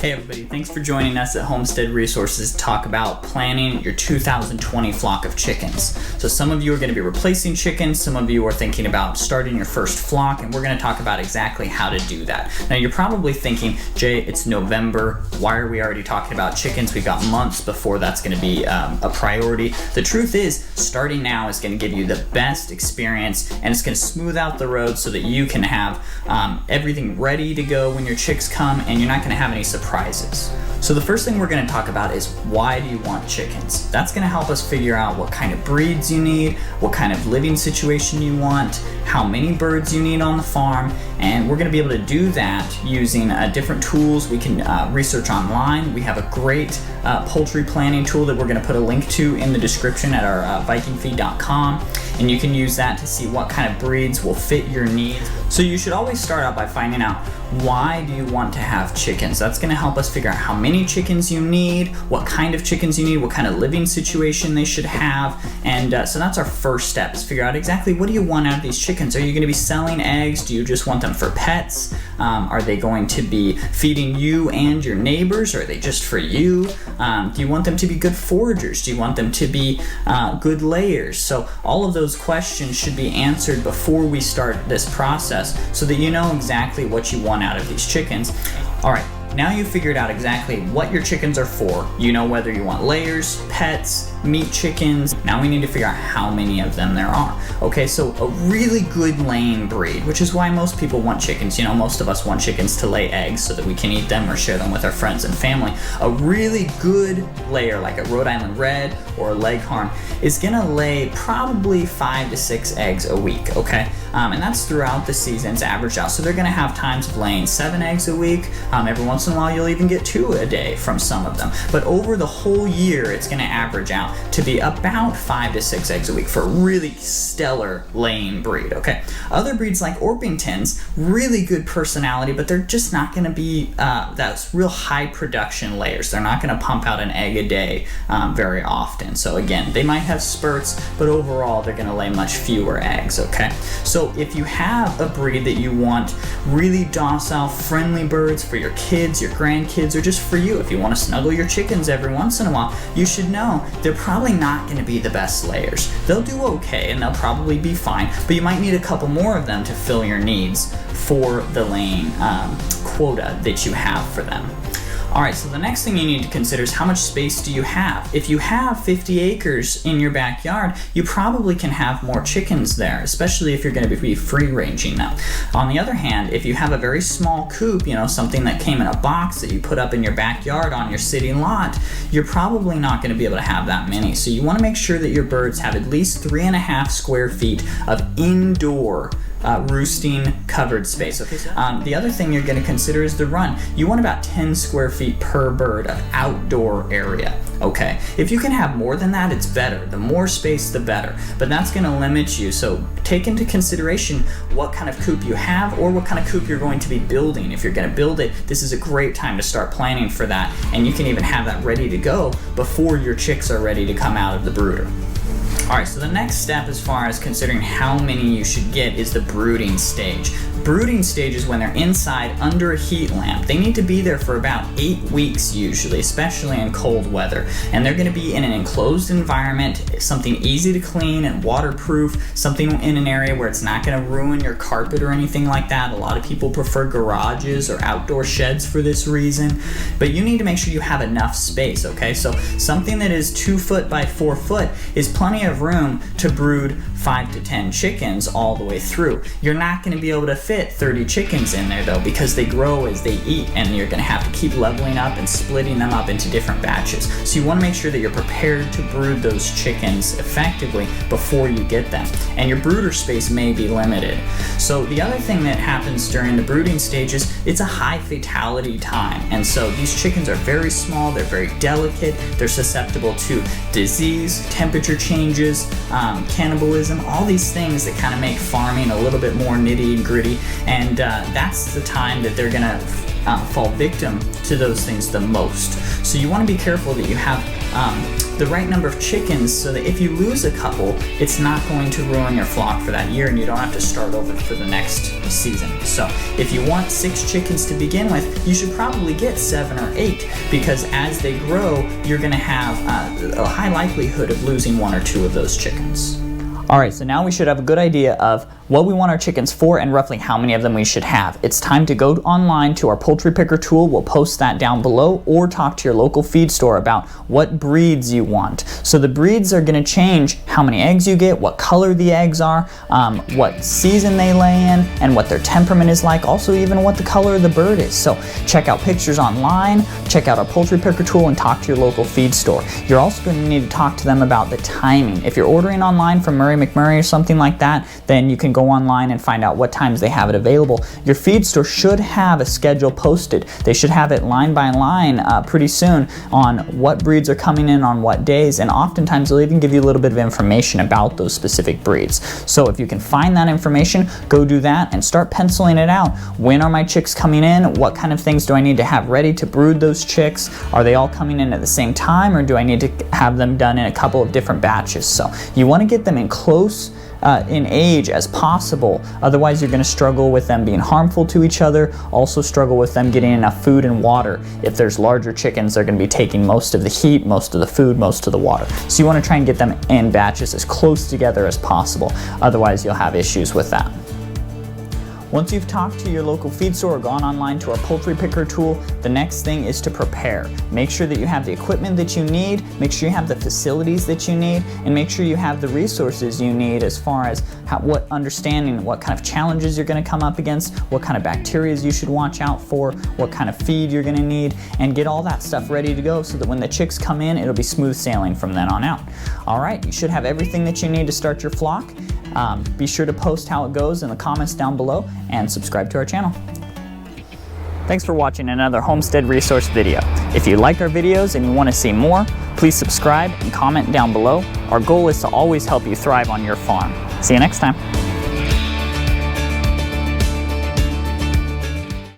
Hey everybody, thanks for joining us at Homestead Resources to talk about planning your 2020 flock of chickens. So some of you are going to be replacing chickens, some of you are thinking about starting your first flock, and we're going to talk about exactly how to do that. Now you're probably thinking, Jay, it's November, why are we already talking about chickens? We've got months before that's going to be a priority. The truth is, starting now is going to give you the best experience, and it's going to smooth out the road so that you can have everything ready to go when your chicks come, and you're not going to have any surprises. So the first thing we're going to talk about is, why do you want chickens? That's going to help us figure out what kind of breeds you need, what kind of living situation you want, how many birds you need on the farm, and we're going to be able to do that using different tools. We can research online. We have a great poultry planning tool that we're going to put a link to in the description at our vikingfeed.com, and you can use that to see what kind of breeds will fit your needs. So you should always start out by finding out, why do you want to have chickens? That's going to help us figure out how many chickens you need, what kind of chickens you need, what kind of living situation they should have, and so that's our first step, is figure out exactly what do you want out of these chickens. Are you going to be selling eggs? Do you just want them for pets? Are they going to be feeding you and your neighbors? Or are they just for you? Do you want them to be good foragers? Do you want them to be good layers? So all of those questions should be answered before we start this process, so that you know exactly what you want out of these chickens. All right, now you've figured out exactly what your chickens are for. You know whether you want layers, pets, meat chickens. Now we need to figure out how many of them there are. Okay, so a really good laying breed, which is why most people want chickens. You know, most of us want chickens to lay eggs so that we can eat them or share them with our friends and family. A really good layer, like a Rhode Island Red or a Leghorn, is gonna lay probably 5 to 6 eggs a week, okay? And that's throughout the seasons, averaged out. So they're gonna have times of laying 7 eggs a week. Every once in a while you'll even get 2 a day from some of them. But over the whole year, it's gonna average out to be about 5 to 6 eggs a week for a really stellar laying breed, okay? Other breeds like Orpingtons, really good personality, but they're just not gonna be those real high production layers. They're not gonna pump out an egg a day very often. So again, they might have spurts, but overall they're gonna lay much fewer eggs, okay? So if you have a breed that you want really docile, friendly birds for your kids, your grandkids, or just for you, if you want to snuggle your chickens every once in a while, you should know they're probably not going to be the best layers. They'll do okay and they'll probably be fine, but you might need a couple more of them to fill your needs for the laying quota that you have for them. All right, so the next thing you need to consider is, how much space do you have? If you have 50 acres in your backyard, you probably can have more chickens there, especially if you're going to be free ranging them. On the other hand, if you have a very small coop, you know, something that came in a box that you put up in your backyard on your city lot, you're probably not going to be able to have that many. So you want to make sure that your birds have at least 3.5 square feet of indoor roosting covered space. Okay, the other thing you're going to consider is the run. You want about 10 square feet per bird of outdoor area. Okay, if you can have more than that, it's better. The more space, the better. But that's going to limit you. So take into consideration what kind of coop you have, or what kind of coop you're going to be building. If you're going to build it, this is a great time to start planning for that. And you can even have that ready to go before your chicks are ready to come out of the brooder. All right, so the next step as far as considering how many you should get is the brooding stage. Brooding stage is when they're inside under a heat lamp. They need to be there for about 8 weeks usually, especially in cold weather. And they're gonna be in an enclosed environment, something easy to clean and waterproof, something in an area where it's not gonna ruin your carpet or anything like that. A lot of people prefer garages or outdoor sheds for this reason. But you need to make sure you have enough space, okay? So something that is 2 foot by 4 foot is plenty of room to brood 5 to 10 chickens all the way through. You're not going to be able to fit 30 chickens in there though, because they grow as they eat, and you're going to have to keep leveling up and splitting them up into different batches. So you want to make sure that you're prepared to brood those chickens effectively before you get them. And your brooder space may be limited. So the other thing that happens during the brooding stage is, it's a high fatality time. And so these chickens are very small, they're very delicate, they're susceptible to disease, temperature changes, cannibalism, all these things that kind of make farming a little bit more nitty and gritty, and that's the time that they're gonna fall victim to those things the most. So you want to be careful that you have the right number of chickens so that if you lose a couple, it's not going to ruin your flock for that year and you don't have to start over for the next season. So if you want 6 chickens to begin with, you should probably get 7 or 8, because as they grow, you're going to have a high likelihood of losing 1 or 2 of those chickens. All right, so now we should have a good idea of what we want our chickens for and roughly how many of them we should have. It's time to go online to our Poultry Picker tool. We'll post that down below, or talk to your local feed store about what breeds you want. So the breeds are going to change how many eggs you get, what color the eggs are, what season they lay in, and what their temperament is like, also even what the color of the bird is. So check out pictures online, check out our Poultry Picker tool, and talk to your local feed store. You're also going to need to talk to them about the timing. If you're ordering online from Murray McMurray or something like that, then you can go online and find out what times they have it available. Your feed store should have a schedule posted. They should have it line by line pretty soon on what breeds are coming in on what days, and oftentimes they'll even give you a little bit of information about those specific breeds. So if you can find that information, go do that and start penciling it out. When are my chicks coming in? What kind of things do I need to have ready to brood those chicks? Are they all coming in at the same time, or do I need to have them done in a couple of different batches? So you want to get them in close in age as possible. Otherwise, you're going to struggle with them being harmful to each other. Also struggle with them getting enough food and water. If there's larger chickens, they're going to be taking most of the heat, most of the food, most of the water. So you want to try and get them in batches as close together as possible. Otherwise, you'll have issues with that. Once you've talked to your local feed store or gone online to our Poultry Picker tool, the next thing is to prepare. Make sure that you have the equipment that you need, make sure you have the facilities that you need, and make sure you have the resources you need as far as understanding what kind of challenges you're going to come up against, what kind of bacteria you should watch out for, what kind of feed you're going to need, and get all that stuff ready to go so that when the chicks come in, it'll be smooth sailing from then on out. All right, you should have everything that you need to start your flock. Be sure to post how it goes in the comments down below and subscribe to our channel. Thanks for watching another homestead resource video. If you like our videos and you want to see more, please subscribe and comment down below. Our goal is to always help you thrive on your farm. See you next time.